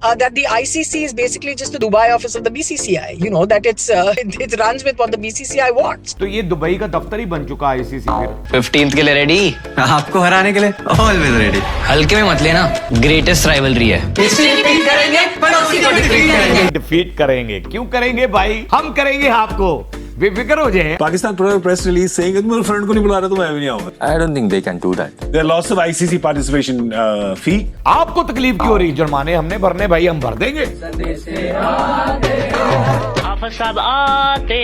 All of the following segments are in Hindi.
That the ICC is basically just the Dubai office of the BCCI. You know that it runs with what the BCCI wants. तो ये दुबई का दफ्तर ही बन चुका है आईसीसी फिर 15th के लिए रेडी? आपको हराने के लिए ऑलवेज रेडी। हल्के में मत लेना, ग्रेटेस्ट राइवलरी है। डिफीट करेंगे। क्यों करेंगे भाई? हम करेंगे आपको, बेफिक्र हो जाए। Pakistan put out a press release saying मेरे फ्रेंड को नहीं बुला रहा तो मैं भी नहीं आऊंगा। I don't think they can do that. There are lots of ICC participation fee. आपको तकलीफ क्यों हो रही? जुर्माने हमने भरने भाई, हम भर देंगे। सब आते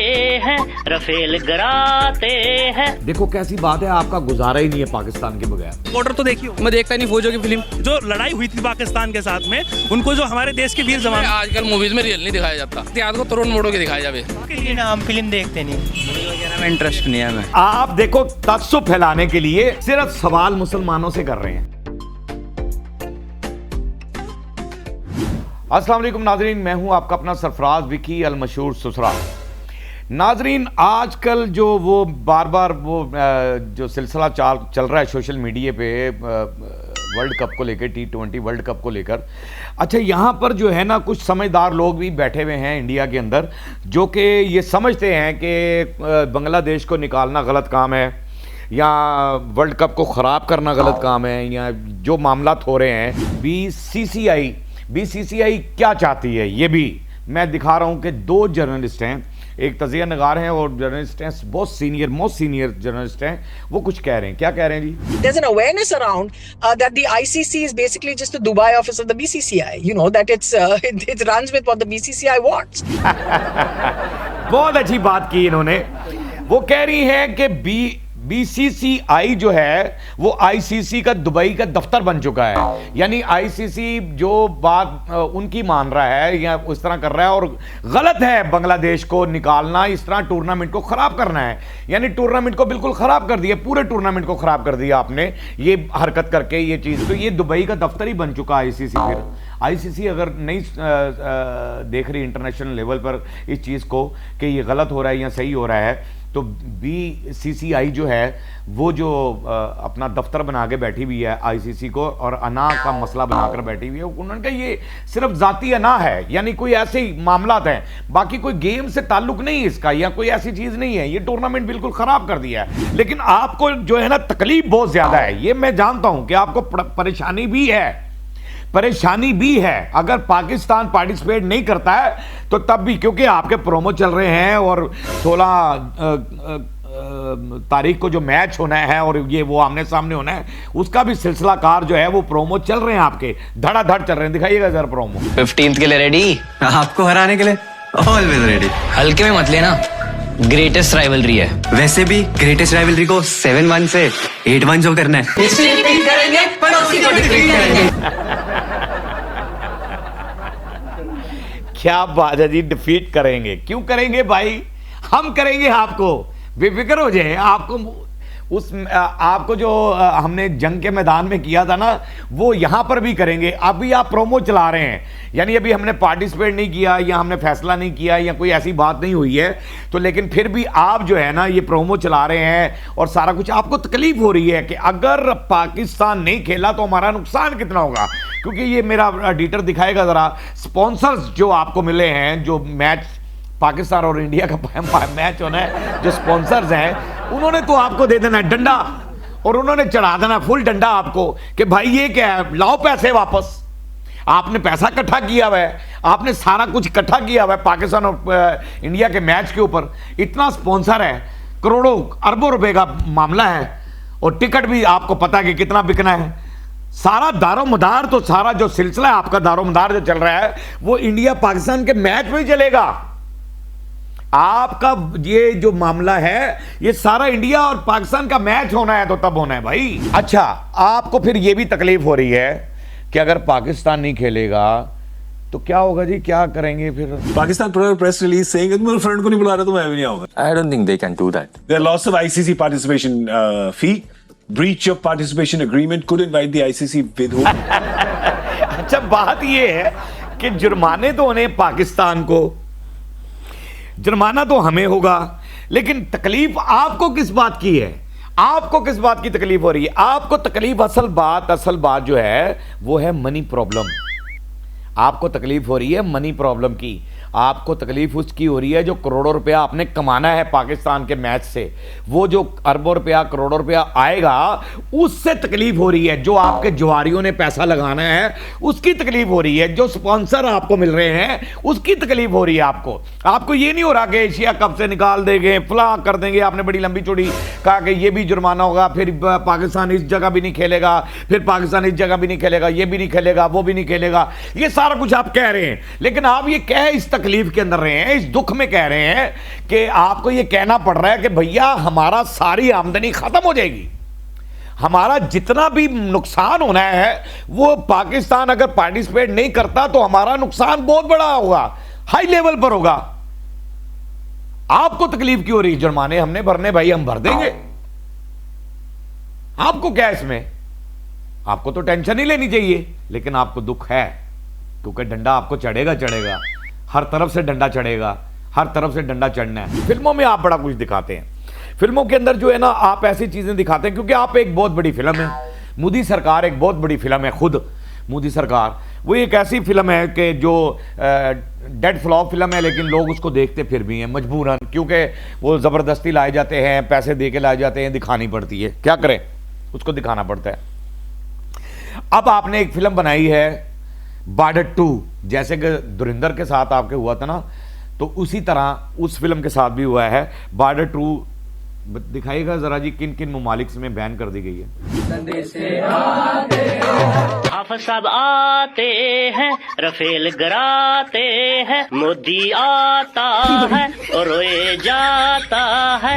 हैं, रफेल गराते हैं। देखो कैसी बात है, आपका गुजारा ही नहीं है पाकिस्तान के बगैर। बॉर्डर तो देखियो, मैं देखता नहीं फौजों की फिल्म। जो लड़ाई हुई थी पाकिस्तान के साथ में, उनको जो हमारे देश के वीर जवान आजकल मूवीज में रियल नहीं दिखाया जाता, इतिहास को तोड़ मोड़ो के दिखाया जावे। हम फिल्म देखते नहीं, वगैरह में इंटरेस्ट नहीं है हमें। आप देखो तस्सुब फैलाने के लिए सिर्फ सवाल मुसलमानों से कर रहे हैं। अस्सलाम वालेकुम नाजरीन, मैं हूं आपका अपना सरफराज विकी अल मशहूर सुसरा। नाजरीन, आजकल जो वो बार बार वो जो सिलसिला चल रहा है सोशल मीडिया पे वर्ल्ड कप को लेकर, T20 वर्ल्ड कप को लेकर। अच्छा, यहाँ पर जो है ना कुछ समझदार लोग भी बैठे हुए हैं इंडिया के अंदर, जो कि ये समझते हैं कि बांग्लादेश को निकालना गलत काम है या वर्ल्ड कप को ख़राब करना गलत काम है, या जो मामलात हो रहे हैं। बीसीसीआई क्या चाहती है ये भी मैं दिखा रहा हूँ कि दो जर्नलिस्ट हैं, एक तजिया नगार हैं और जर्नलिस्ट हैं, बहुत सीनियर, मोस्ट सीनियर जर्नलिस्ट हैं। वो कुछ कह रहे हैं। क्या कह रहे हैं जी? There's an awareness around that the ICC is basically just the Dubai office of the BCCI. You know that it runs with what the BCCI wants. बहुत अच्छी बात की इन्होंने। वो कह रही हैं कि बीसीसीआई जो है वो आईसीसी का दुबई का दफ्तर बन चुका है। यानी आईसीसी जो बात उनकी मान रहा है या उस तरह कर रहा है, और गलत है बांग्लादेश को निकालना, इस तरह टूर्नामेंट को खराब करना है। यानी टूर्नामेंट को बिल्कुल खराब कर दिया, पूरे टूर्नामेंट को खराब कर दिया आपने ये हरकत करके, ये चीज़। तो ये दुबई का दफ्तर ही बन चुका है आईसीसी। फिर आईसीसी अगर नहीं देख रही इंटरनेशनल लेवल पर इस चीज़ को कि ये गलत हो रहा है या सही हो रहा है, तो बीसीसीआई जो है वो जो अपना दफ्तर बना के बैठी हुई है आईसीसी को, और अना का मसला बनाकर बैठी हुई है। उन्होंने कहा ये सिर्फ जाती अना है, यानी कोई ऐसे ही मामलात हैं, बाकी कोई गेम से ताल्लुक नहीं है इसका, या कोई ऐसी चीज़ नहीं है। ये टूर्नामेंट बिल्कुल ख़राब कर दिया है। लेकिन आपको जो है ना तकलीफ बहुत ज़्यादा है, ये मैं जानता हूँ कि आपको परेशानी भी है अगर पाकिस्तान पार्टिसिपेट नहीं करता है तो तब भी, क्योंकि आपके प्रोमो चल रहे हैं और 16 तारीख को जो मैच होना है और ये वो आमने सामने होना है, उसका भी सिलसिला कार जो है वो प्रोमो चल रहे हैं, आपके धड़ाधड़ चल रहे हैं। दिखाइएगा जरा प्रोमो। 15th के लिए रेडी? आपको हराने के लिए ऑलवेज रेडी। हल्के में मत लेना, ग्रेटेस्ट राइवलरी है। वैसे भी ग्रेटेस्ट राइवलरी को 7-1 से 8-1 जो करना है। क्या बात है जी, डिफीट करेंगे। क्यों करेंगे भाई? हम करेंगे आपको, बेफिक्र हो जाए। आपको जो हमने जंग के मैदान में किया था ना, वो यहाँ पर भी करेंगे। अभी आप प्रोमो चला रहे हैं, यानी अभी हमने पार्टिसिपेट नहीं किया या हमने फैसला नहीं किया या कोई ऐसी बात नहीं हुई है, तो लेकिन फिर भी आप जो है ना ये प्रोमो चला रहे हैं और सारा कुछ आपको तकलीफ हो रही है कि अगर पाकिस्तान नहीं खेला तो हमारा नुकसान कितना होगा। क्योंकि ये मेरा एडिटर दिखाएगा ज़रा, स्पॉन्सर्स जो आपको मिले हैं, जो मैच पाकिस्तान और इंडिया का मैच होना है, जो स्पॉन्सर्स हैं उन्होंने तो आपको दे देना है डंडा, और उन्होंने चढ़ा देना फुल डंडा आपको कि भाई ये क्या है, लाओ पैसे वापस। आपने पैसा इकट्ठा किया हुआ है, आपने सारा कुछ इकट्ठा किया हुआ है पाकिस्तान और इंडिया के मैच के ऊपर। इतना स्पॉन्सर है, करोड़ों अरबों रुपए का मामला है, और टिकट भी आपको पता है कि कितना बिकना है। सारा दारोमदार, तो सारा जो सिलसिला है आपका दारोमदार जो चल रहा है वो इंडिया पाकिस्तान के मैच में ही चलेगा। आपका ये जो मामला है ये सारा इंडिया और पाकिस्तान का मैच होना है तो तब होना है भाई। अच्छा, आपको फिर ये भी तकलीफ हो रही है कि अगर पाकिस्तान नहीं खेलेगा तो क्या होगा जी? क्या करेंगे फिर? Pakistan put out a press release saying मेरे फ्रेंड को नहीं बुला रहा तो मैं भी नहीं आऊंगा। I don't think they can do that. There are lots of ICC participation fee. Breach of participation agreement could invite the ICC with whom? अच्छा, बात ये है कि जुर्माने तो होने पाकिस्तान को, जुर्माना तो हमें होगा, लेकिन तकलीफ आपको किस बात की है? आपको किस बात की तकलीफ हो रही है? आपको तकलीफ असल बात जो है वो है मनी प्रॉब्लम। आपको तकलीफ हो रही है मनी प्रॉब्लम की, आपको तकलीफ उसकी हो रही है जो करोड़ों रुपया आपने कमाना है पाकिस्तान के मैच से, वो जो अरबों रुपया करोड़ों रुपया आएगा उससे तकलीफ हो रही है, जो आपके जुआरियों ने पैसा लगाना है उसकी तकलीफ हो रही है, जो स्पॉन्सर आपको मिल रहे हैं उसकी तकलीफ हो रही है। आपको ये नहीं हो रहा कि एशिया कप से निकाल देंगे, फला कर देंगे, आपने बड़ी लंबी चौड़ी कहा कि ये भी जुर्माना होगा, फिर पाकिस्तान इस जगह भी नहीं खेलेगा, फिर पाकिस्तान इस जगह भी नहीं खेलेगा, ये भी नहीं खेलेगा, वो भी नहीं खेलेगा, ये सारा कुछ आप कह रहे हैं। लेकिन आप ये कह इस तकलीफ के अंदर रहे हैं, इस दुख में कह रहे हैं कि आपको ये कहना पड़ रहा है कि भैया हमारा सारी आमदनी खत्म हो जाएगी, हमारा जितना भी नुकसान होना है वो पाकिस्तान अगर पार्टिसिपेट नहीं करता तो हमारा नुकसान बहुत बड़ा होगा, हाई लेवल पर होगा। आपको तकलीफ क्यों हो रही? जुर्माने हमने भरने भाई, हम भर देंगे, आपको क्या इसमें? आपको तो टेंशन ही लेनी चाहिए, लेकिन आपको दुख है क्योंकि डंडा आपको चढ़ेगा, हर तरफ से डंडा चढ़ेगा, हर तरफ से डंडा चढ़ना है। फिल्मों में आप बड़ा कुछ दिखाते हैं, फिल्मों के अंदर जो है ना आप ऐसी चीजें दिखाते हैं क्योंकि आप एक बहुत बड़ी फिल्म है, मोदी सरकार एक बहुत बड़ी फिल्म है, खुद मोदी सरकार वो एक ऐसी फिल्म है कि जो डेड फ्लॉप फिल्म है, लेकिन लोग उसको देखते फिर भी हैं मजबूरन, क्योंकि वो ज़बरदस्ती लाए जाते हैं, पैसे दे के लाए जाते हैं, दिखानी पड़ती है, क्या करें, उसको दिखाना पड़ता है। अब आपने एक फिल्म बनाई है बॉर्डर 2, जैसे कि धुरंधर के साथ आपके हुआ था ना, तो उसी तरह उस फिल्म के साथ भी हुआ है। बॉर्डर 2 दिखाइएगा जरा जी, किन किन ममालिक में बैन कर दी गई है। हाफिज साहब आते हैं, रफेल गिराते हैं, मोदी आता है और रोए जाता है।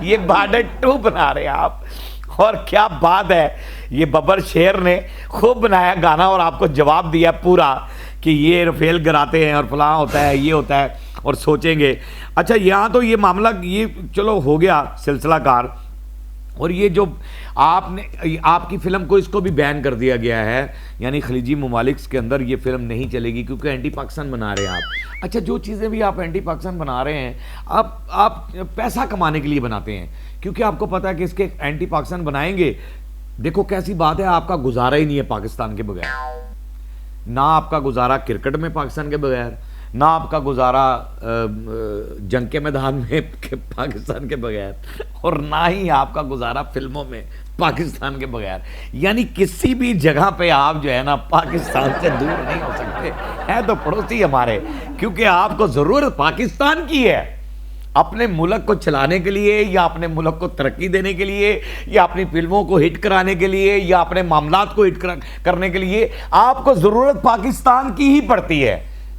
ये बॉर्डर 2 बना रहे हैं आप, और क्या बात है, ये बब्बर शेर ने खूब बनाया गाना और आपको जवाब दिया पूरा कि ये रफेल गिराते हैं और फलां होता है, ये होता है, और सोचेंगे। अच्छा, यहाँ तो ये मामला ये चलो हो गया सिलसिला कार, और ये जो आपने आपकी फिल्म को इसको भी बैन कर दिया गया है, यानी खलीजी ममालिक के अंदर ये फिल्म नहीं चलेगी क्योंकि एंटी पाकिस्तान बना रहे हैं आप। अच्छा, जो चीज़ें भी आप एंटी पाकिस्तान बना रहे हैं आप पैसा कमाने के लिए बनाते हैं, क्योंकि आपको पता है कि इसके एंटी पाकिस्तान बनाएंगे। देखो कैसी बात है, आपका गुजारा ही नहीं है पाकिस्तान के बगैर, ना आपका गुजारा क्रिकेट में पाकिस्तान के बगैर, ना आपका गुजारा जंग के मैदान में पाकिस्तान के बगैर, और ना ही आपका गुजारा फिल्मों में पाकिस्तान के बगैर। यानी किसी भी जगह पे आप जो है ना पाकिस्तान से दूर नहीं हो सकते, है तो पड़ोसी हमारे, क्योंकि आपको ज़रूरत पाकिस्तान की है अपने मुल्क को चलाने के लिए, या अपने मुल्क को तरक्की देने के लिए, या अपनी फिल्मों को हिट कराने के लिए, या अपने मामलात को हिट करने के लिए आपको ज़रूरत पाकिस्तान की ही पड़ती है।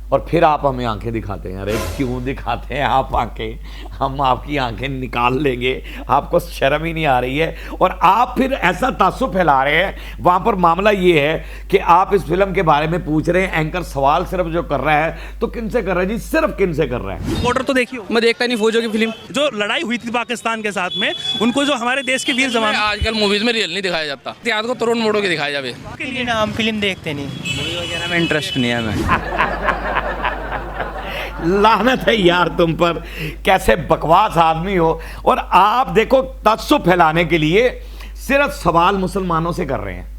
और फिर आप हमें आंखें दिखाते हैं। अरे क्यों दिखाते हैं आप आंखें? हम आपकी आंखें निकाल लेंगे, आपको शर्म ही नहीं आ रही है। और आप फिर ऐसा तासुब फैला रहे हैं। वहां पर मामला ये है कि आप इस फिल्म के बारे में पूछ रहे हैं, एंकर सवाल सिर्फ जो कर रहा है तो किन से कर रहा है जी? सिर्फ किन से कर रहा है? बॉर्डर तो देखिए, मैं देखता नहीं फौजों की फिल्म। जो लड़ाई हुई थी पाकिस्तान के साथ में, उनको जो हमारे देश के वीर जवान, आजकल मूवीज में रियल नहीं दिखाया जाता, इतिहास को तोड़ मोड़ो के दिखाया जावे। के लिए ना हम फिल्म देखते नहीं, मूवी वगैरह में इंटरेस्ट नहीं है हमें। लानत है यार तुम पर, कैसे बकवास आदमी हो। और आप देखो तस्सुब फैलाने के लिए सिर्फ सवाल मुसलमानों से कर रहे हैं।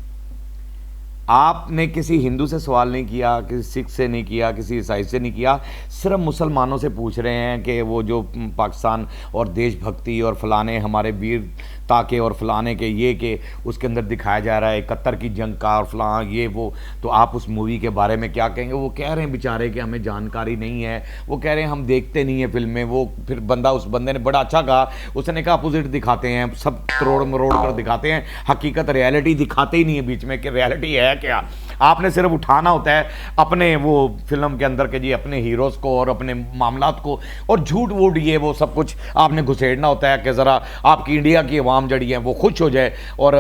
आपने किसी हिंदू से सवाल नहीं किया, किसी सिख से नहीं किया, किसी ईसाई से नहीं किया, सिर्फ मुसलमानों से पूछ रहे हैं कि वो जो पाकिस्तान और देशभक्ति और फलाने हमारे वीर ताके और फलाने के ये के उसके अंदर दिखाया जा रहा है 71 की जंग का और फलां ये वो, तो आप उस मूवी के बारे में क्या कहेंगे? वो कह रहे हैं बेचारे कि हमें जानकारी नहीं है, वो कह रहे हैं हम देखते नहीं है फिल्में। वो फिर उस बंदे ने बड़ा अच्छा कहा, उसने कहा अपोजिट दिखाते हैं, सब तरोड़ मरोड़ कर दिखाते हैं, हकीकत रियलिटी दिखाते ही नहीं है बीच में कि रियलिटी है क्या। आपने सिर्फ उठाना होता है अपने वो फिल्म के अंदर के जी अपने हीरोज़ को और अपने मामलात को, और झूठ वूठ ये वो सब कुछ आपने घुसेड़ना होता है कि ज़रा आपकी इंडिया की आवाम जड़ी है वो खुश हो जाए और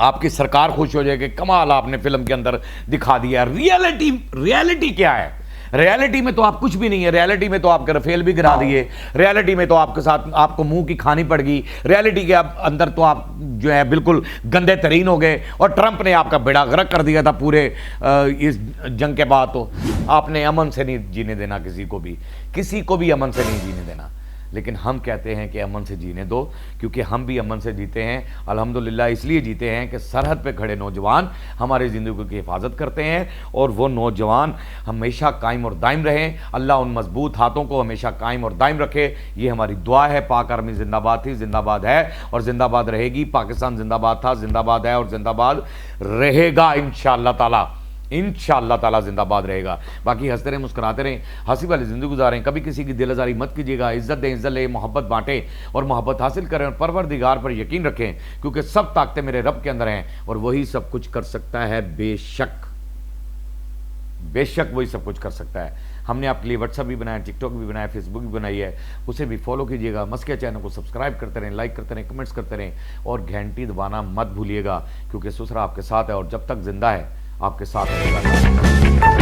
आपकी सरकार खुश हो जाए कि कमाल आपने फिल्म के अंदर दिखा दिया। रियलिटी क्या है? रियलिटी में तो आप कुछ भी नहीं है। रियलिटी में तो आपके रफेल भी गिरा दिए, रियलिटी में तो आपके साथ आपको मुंह की खानी पड़ गई, रियलिटी के अंदर तो आप जो है बिल्कुल गंदे तरीन हो गए, और ट्रंप ने आपका बेड़ा गर्क कर दिया था पूरे इस जंग के बाद। तो आपने अमन से नहीं जीने देना, किसी को भी अमन से नहीं जीने देना। लेकिन हम कहते हैं कि अमन से जीने दो, क्योंकि हम भी अमन से जीते हैं अल्हम्दुलिल्लाह। इसलिए जीते हैं कि सरहद पे खड़े नौजवान हमारी ज़िंदगी की हिफाजत करते हैं, और वो नौजवान हमेशा कायम और दायम रहें। अल्लाह उन मजबूत हाथों को हमेशा कायम और दायम रखे, ये हमारी दुआ है। पाक आर्मी जिंदाबाद थी, जिंदाबाद है और जिंदाबाद रहेगी। पाकिस्तान जिंदाबाद था, जिंदाबाद है और जिंदाबाद रहेगा इंशाअल्लाह ताला। इंशाअल्लाह ताला जिंदाबाद रहेगा। बाकी हंसते रहें, मुस्कुराते रहें, हंसी वाली ज़िंदगी गुजारें, कभी किसी की दिल आज़ारी मत कीजिएगा। इज़्ज़त दें, इज़्ज़त लें, मोहब्बत बांटें और मोहब्बत हासिल करें, और परवरदिगार पर यकीन रखें, क्योंकि सब ताकतें मेरे रब के अंदर हैं और वही सब कुछ कर सकता है। बेशक बेशक वही सब कुछ कर सकता है। हमने आपके लिए व्हाट्सअप भी बनाया, टिकटॉक भी बनाया, फेसबुक भी बनाई है, उसे भी फॉलो कीजिएगा। मस्किया चैनल को सब्सक्राइब करते रहें, लाइक करते रहें, कमेंट्स करते रहें, और घंटी दबाना मत भूलिएगा, क्योंकि सुसरा आपके साथ है और जब तक जिंदा है आपके साथ रहेगा।